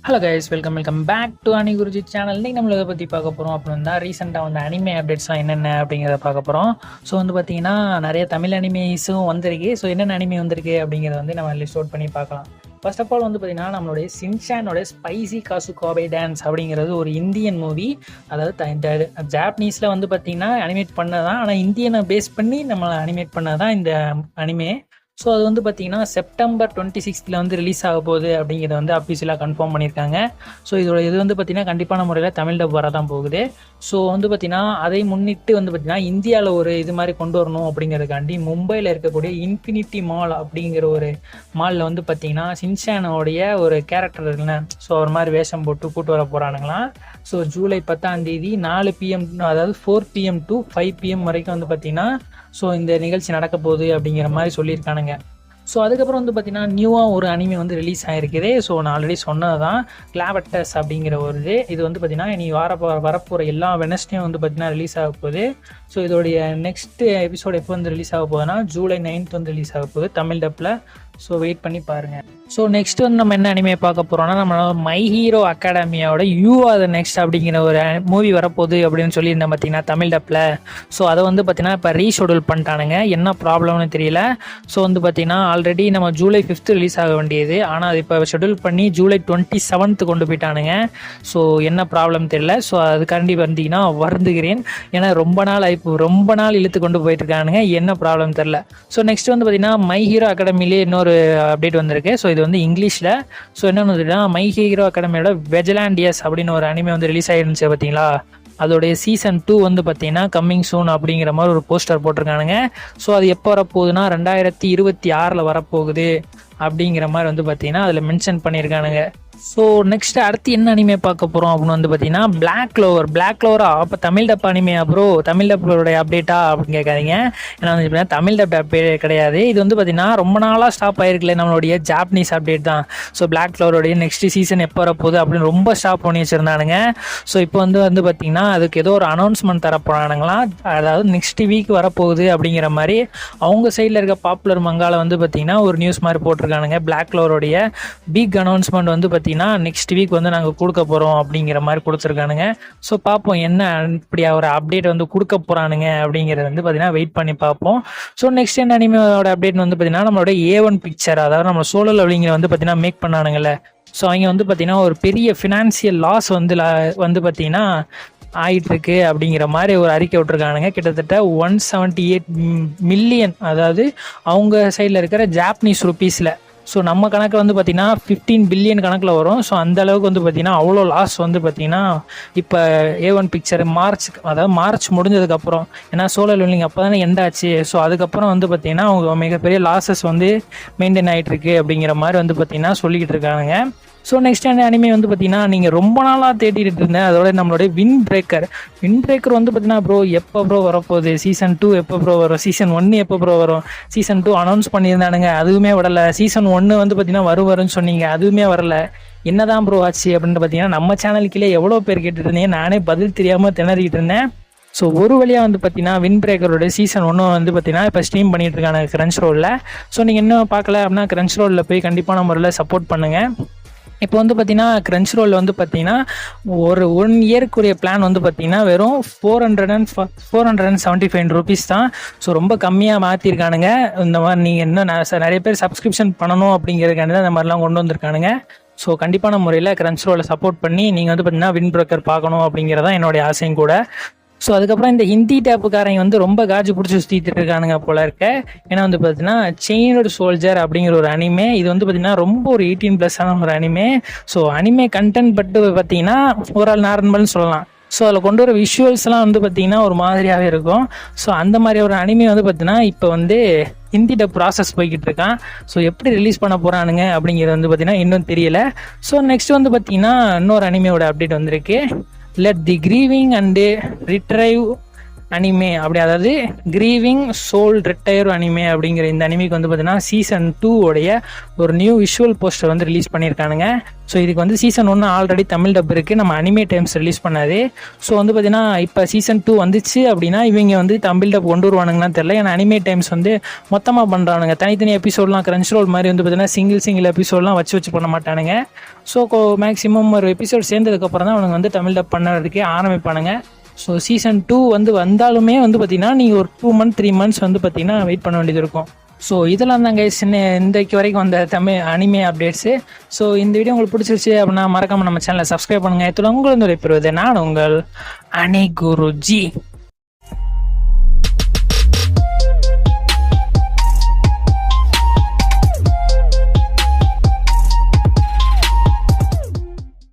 Hello guys, welcome back to Ani Guruji channel. இன்றைக்கி நம்மளை இதை பற்றி பார்க்க போகிறோம் அப்படின்னு தான் ரீசெண்டாக வந்து அனிமே அப்டேட்ஸ்லாம் என்னென்ன அப்படிங்கிறத பார்க்க போகிறோம். ஸோ வந்து பார்த்திங்கன்னா நிறைய தமிழ் அனிமேஸும் வந்திருக்கு. ஸோ என்னென்ன அனிமே வந்திருக்கு அப்படிங்கிறத வந்து நம்ம லிஸ்ட் அவுட் பண்ணி பார்க்கலாம். ஃபர்ஸ்ட் ஆஃப் ஆல் வந்து பார்த்திங்கன்னா நம்மளுடைய சின்சானோட ஸ்பைசி காசுகாபே டான்ஸ் அப்படிங்கிறது ஒரு இந்தியன் மூவி. அதாவது ஜாப்பனீஸில் வந்து பார்த்திங்கன்னா அனிமேட் பண்ணதான், ஆனால் இந்தியனை பேஸ் பண்ணி நம்மளை அனிமேட் பண்ணதான் இந்த அனிமே. ஸோ அது வந்து பார்த்திங்கன்னா செப்டம்பர் 26 வந்து ரிலீஸ் ஆக போகுது அப்படிங்கிறத வந்து அஃபீஷியலாக கன்ஃபார்ம் பண்ணியிருக்காங்க. ஸோ இது வந்து பார்த்திங்கன்னா கண்டிப்பான முறையில் தமிழ் டப் வர தான் போகுது. ஸோ வந்து பார்த்திங்கன்னா அதை முன்னிட்டு வந்து பார்த்திங்கன்னா இந்தியாவில் ஒரு இது மாதிரி கொண்டு வரணும் அப்படிங்கிறதுக்காண்டி மும்பையில் இருக்கக்கூடிய இன்ஃபினிட்டி மால் அப்படிங்கிற ஒரு மாலில் வந்து பார்த்திங்கன்னா சின்சானோடைய ஒரு கேரக்டர் இருக்குல்ல, ஸோ ஒரு மாதிரி வேஷம் போட்டு கூட்டு வர போகிறானுங்களாம். ஸோ ஜூலை 10 4 PM, அதாவது 4 PM to 5 PM வரைக்கும் வந்து பார்த்திங்கன்னா ஸோ இந்த நிகழ்ச்சி நடக்க போகுது அப்படிங்கிற மாதிரி சொல்லியிருக்கானுங்க. ஸோ அதுக்கப்புறம் வந்து பார்த்திங்கன்னா நியூவாக ஒரு அனிமே வந்து ரிலீஸ் ஆகிருக்குது. ஸோ நான் ஆல்ரெடி சொன்னது தான் கிளாவட்டஸ் அப்படிங்கிற ஒரு இது வந்து பார்த்திங்கன்னா இனி வரப்போகிற எல்லா வெனஸ்டேயும் வந்து பார்த்திங்கன்னா ரிலீஸ் ஆக போகுது. ஸோ இதோடைய நெக்ஸ்ட் எபிசோட் எப்போ வந்து ரிலீஸ் ஆக போகுதுன்னா ஜூலை 9 வந்து ரிலீஸ் ஆக போகுது தமிழ் டப்பில். ஸோ வெயிட் பண்ணி பாருங்கள். ஸோ நெக்ஸ்ட் வந்து நம்ம என்ன அனிமே பார்க்க போகிறோம்னா, நம்ம மை ஹீரோ அகாடமியோட யூ ஆர் த நெக்ஸ்ட் அப்படிங்கிற ஒரு மூவி வரப்போகுது அப்படின்னு சொல்லியிருந்தேன் பார்த்திங்கன்னா தமிழ் டப்பில். ஸோ அதை வந்து பார்த்திங்கன்னா இப்போ ரீஷெடியூல் பண்ணிட்டானுங்க. என்ன ப்ராப்ளம்னு தெரியல. ஸோ வந்து பார்த்திங்கன்னா ஆல்ரெடி நம்ம ஜூலை 5 ரிலீஸ் ஆக வேண்டியது, ஆனால் அது இப்போ ஷெடியூல் பண்ணி ஜூலை 27 கொண்டு போயிட்டானுங்க. ஸோ என்ன ப்ராப்ளம் தெரியல. ஸோ அதுக்காண்டி வந்தீங்கன்னா வருந்துகிறேன். ஏன்னா ரொம்ப நாள் இழுத்து கொண்டு போயிட்டுருக்கானுங்க. என்ன ப்ராப்ளம் தெரில. ஸோ நெக்ஸ்ட் வந்து பார்த்திங்கன்னா மை ஹீரோ அகாடமிலே இன்னொரு அப்டேட் வந்திருக்கு. ஸோ இது வந்து இங்கிலீஷில். ஸோ என்னன்னு மை ஹீரோ அகாடமியோட வெஜலாண்டியஸ் அப்படின்னு ஒரு அனிமே வந்து ரிலீஸ் ஆகிருந்துச்சு பார்த்தீங்களா, அதோடைய சீசன் 2 வந்து பார்த்தீங்கன்னா கம்மிங் சூன் அப்படிங்கிற மாதிரி ஒரு போஸ்டர் போட்டிருக்கானுங்க. ஸோ அது எப்போ வரப்போகுதுன்னா 2026 வரப்போகுது அப்படிங்கிற மாதிரி வந்து பார்த்தீங்கன்னா அதில் மென்ஷன் பண்ணியிருக்கானுங்க. ஸோ நெக்ஸ்ட் அடுத்து என்ன அனிமே பார்க்க போகிறோம் அப்படின்னு வந்து பார்த்தீங்கன்னா பிளாக் க்ளோவரா அப்போ தமிழ் டப் அனிமே அப்புறம் தமிழ் டப்போடைய அப்டேட்டா அப்படின்னு கேட்காதீங்க. ஏன்னா வந்து தமிழ் டப் அப்டேட் கிடையாது. இது வந்து பார்த்தீங்கன்னா ரொம்ப நாளாக ஸ்டாப் ஆகிருக்குல்ல, நம்மளுடைய ஜாப்பனீஸ் அப்டேட் தான். ஸோ பிளாக் க்ளோவருடைய நெக்ஸ்ட் சீசன் எப்போ வரப்போகுது அப்படின்னு ரொம்ப ஸ்டாப் பண்ணி வச்சுருந்தானுங்க. ஸோ இப்போ வந்து பார்த்தீங்கன்னா அதுக்கு ஏதோ ஒரு அனௌன்ஸ்மெண்ட் தரப்போறானுங்களாம். அதாவது நெக்ஸ்ட் வீக் வரப்போகுது அப்படிங்கிற மாதிரி அவங்க சைடில் இருக்க பாப்புலர் மங்கால வந்து பார்த்தீங்கன்னா ஒரு நியூஸ் மாதிரி போட்டிருக்கானுங்க. பிளாக் க்ளோவருடைய பிக் அனௌன்ஸ்மெண்ட் வந்து பார்த்தீங்கன்னா நெக்ஸ்ட் வீக் வந்து நாங்கள் கொடுக்க போகிறோம் அப்படிங்கிற மாதிரி கொடுத்துருக்கானுங்க. ஸோ பார்ப்போம் என்ன இப்படியா ஒரு அப்டேட் வந்து கொடுக்க போகிறானுங்க அப்படிங்கிறத வந்து பார்த்தீங்கன்னா வெயிட் பண்ணி பார்ப்போம். ஸோ நெக்ஸ்ட் என்ன அனிமேயோட அப்டேட் வந்து பார்த்தீங்கன்னா நம்மளோட A1 பிக்சர், அதாவது நம்ம சோலோ லெவலிங்கில் வந்து பார்த்தீங்கன்னா மேக் பண்ணானுங்கல்ல. ஸோ அவங்க வந்து பார்த்தீங்கன்னா ஒரு பெரிய ஃபினான்சியல் லாஸ் வந்து பார்த்தீங்கன்னா ஆயிட்டுருக்கு அப்படிங்கிற மாதிரி ஒரு அறிக்கை விட்டுருக்கானுங்க. கிட்டத்தட்ட 178 மில்லியன், அதாவது அவங்க சைடில் இருக்கிற ஜாப்பனீஸ் ருப்பீஸில். ஸோ நம்ம கணக்கு வந்து பார்த்திங்கன்னா 15 பில்லியன் கணக்கில் வரும். ஸோ அந்த அளவுக்கு வந்து பார்த்திங்கன்னா அவ்வளோ லாஸ் வந்து பார்த்திங்கன்னா இப்போ A1 பிக்சர் மார்ச் முடிஞ்சதுக்கப்புறம், ஏன்னா சோலர் லெவலிங் அப்போ தானே எண்டாச்சு. ஸோ அதுக்கப்புறம் வந்து பார்த்திங்கன்னா அவங்க மிகப்பெரிய லாஸஸ் வந்து மெயின்டைன் ஆகிட்டுருக்கு அப்படிங்கிற மாதிரி வந்து பார்த்திங்கன்னா சொல்லிக்கிட்டு இருக்காங்க. ஸோ நெக்ஸ்ட் அனிமே வந்து பார்த்தீங்கன்னா நீங்கள் ரொம்ப நாளாக தேடிட்டு இருந்தேன், அதோட நம்மளுடைய வின் பிரேக்கர் வந்து பார்த்தீங்கன்னா ப்ரோ எப்போ ப்ரோ வரப்போகுது, சீசன் 2 எப்போ ப்ரோ வரும், சீசன் 1 எப்போ ப்ரோ வரும், சீசன் 2 அனௌன்ஸ் பண்ணியிருந்தானுங்க அதுவுமே வரல, சீசன் 1 வந்து பார்த்தீங்கன்னா வரும்னு சொன்னீங்க அதுவுமே வரல, என்னதான் ப்ரோ ஆச்சு அப்படின்னு பார்த்தீங்கன்னா நம்ம சேனலுக்குள்ளே எவ்வளோ பேர் கேட்டுட்டு இருந்தேன், நானே பதில் தெரியாமல் திணறிக்கிட்டு இருந்தேன். ஸோ ஒரு வழியாக வந்து பார்த்தீங்கன்னா வின் பிரேக்கரோட சீசன் 1 வந்து பார்த்தீங்கன்னா இப்போ ஸ்ட்ரீம் பண்ணிட்டு இருக்காங்க கிரன்ச் ரோலில். ஸோ நீங்கள் இன்னும் பார்க்கல அப்படின்னா கிரன்ச் ரோலில் போய் கண்டிப்பான முறையில் சப்போர்ட் பண்ணுங்கள். இப்போ வந்து பார்த்தீங்கன்னா கிரன்ச் ரோலில் வந்து பார்த்தீங்கன்னா ஒரு 1 இயர்க்குரிய பிளான் வந்து பார்த்தீங்கன்னா வெறும் 475 ருபீஸ் தான். ஸோ ரொம்ப கம்மியாக மாற்றிருக்கானுங்க. இந்த மாதிரி நீங்கள் இன்னும் நிறைய பேர் சப்ஸ்கிரிப்ஷன் பண்ணணும் அப்படிங்கிறதுக்காண்டி தான் இந்த மாதிரிலாம் கொண்டு வந்திருக்கானுங்க. ஸோ கண்டிப்பான முறையில் கிரன்ச் ரோலில் சப்போர்ட் பண்ணி நீங்கள் வந்து பார்த்தீங்கன்னா வின் பிரேக்கர் பார்க்கணும் அப்படிங்கிறதான் என்னுடைய ஆசையும் கூட. ஸோ அதுக்கப்புறம் இந்த ஹிந்தி டேப்புக்காரங்க வந்து ரொம்ப காஜு பிடிச்சி சுற்றிட்டு இருக்கானுங்க போல இருக்க. ஏன்னா வந்து பார்த்தீங்கன்னா செயினோட சோல்ஜர் அப்படிங்கிற ஒரு அனிமே, இது வந்து பார்த்தீங்கன்னா ரொம்ப ஒரு 18+ ஒரு அனிமே. ஸோ அனிமே கண்டென்ட் பட்டு பார்த்தீங்கன்னா ஒரு ஆள் நார்மல்னு சொல்லலாம். ஸோ அதில் கொண்டு வர விஷுவல்ஸ்லாம் வந்து பார்த்தீங்கன்னா ஒரு மாதிரியாகவே இருக்கும். ஸோ அந்த மாதிரி ஒரு அனிமே வந்து பார்த்தீங்கன்னா இப்போ வந்து ஹிந்தி டப் ப்ராசஸ் போய்கிட்டு இருக்கான். ஸோ எப்படி ரிலீஸ் பண்ண போகிறானுங்க அப்படிங்கிறது வந்து பார்த்தீங்கன்னா இன்னும் தெரியல. ஸோ நெக்ஸ்ட் வந்து பார்த்தீங்கன்னா இன்னொரு அனிமையோட அப்டேட் வந்திருக்கு. Let the grieving and retrieve anime அப்படி, அதாவது கிரீவிங் சோல் ரிட்டையர் அனிமே அப்படிங்கிற இந்த அனிமைக்கு வந்து பார்த்தீங்கன்னா சீசன் 2 உடைய ஒரு நியூ விஷுவல் போஸ்டர் வந்து ரிலீஸ் பண்ணியிருக்கானுங்க. ஸோ இதுக்கு வந்து சீசன் 1 ஆல்ரெடி தமிழ் டப் இருக்குது, நம்ம அனிமே டைம்ஸ் ரிலீஸ் பண்ணாது. ஸோ வந்து பார்த்தீங்கன்னா இப்போ சீசன் 2 வந்துச்சு அப்படின்னா இவங்க வந்து தமிழ் டப் கொண்டு வருவானுங்கன்னு தெரியல. ஏன்னா அனிமே டைம்ஸ் வந்து மொத்தமாக பண்ணுறானுங்க, தனித்தனி எபிசோட்லாம் கிரன்ச் ரோல் மாதிரி வந்து பார்த்தீங்கன்னா சிங்கிள் எபிசோட்லாம் வச்சு பண்ண மாட்டானுங்க. ஸோ மேக்ஸிமம் ஒரு எபிசோட் சேர்ந்ததுக்கப்புறம் தான் அவனுங்க வந்து தமிழ் டப் பண்ணுறதுக்கே ஆரம்பிப்பானுங்க. ஸோ சீசன் 2 வந்து வந்தாலுமே வந்து பார்த்தீங்கன்னா நீங்கள் ஒரு 2 months 3 months வந்து பார்த்தீங்கன்னா வெயிட் பண்ண வேண்டியது இருக்கும். ஸோ இதெல்லாம் தாங்க இன்றைக்கு வரைக்கும் வந்த தமிழ் அனிமே அப்டேட்ஸு. ஸோ இந்த வீடியோ உங்களுக்கு பிடிச்சிருச்சு அப்படின்னா மறக்காமல் நம்ம சேனலை சப்ஸ்கிரைப் பண்ணுங்கள். இதில் உங்களை பெறுவது நான் உங்கள் அனி குருஜி.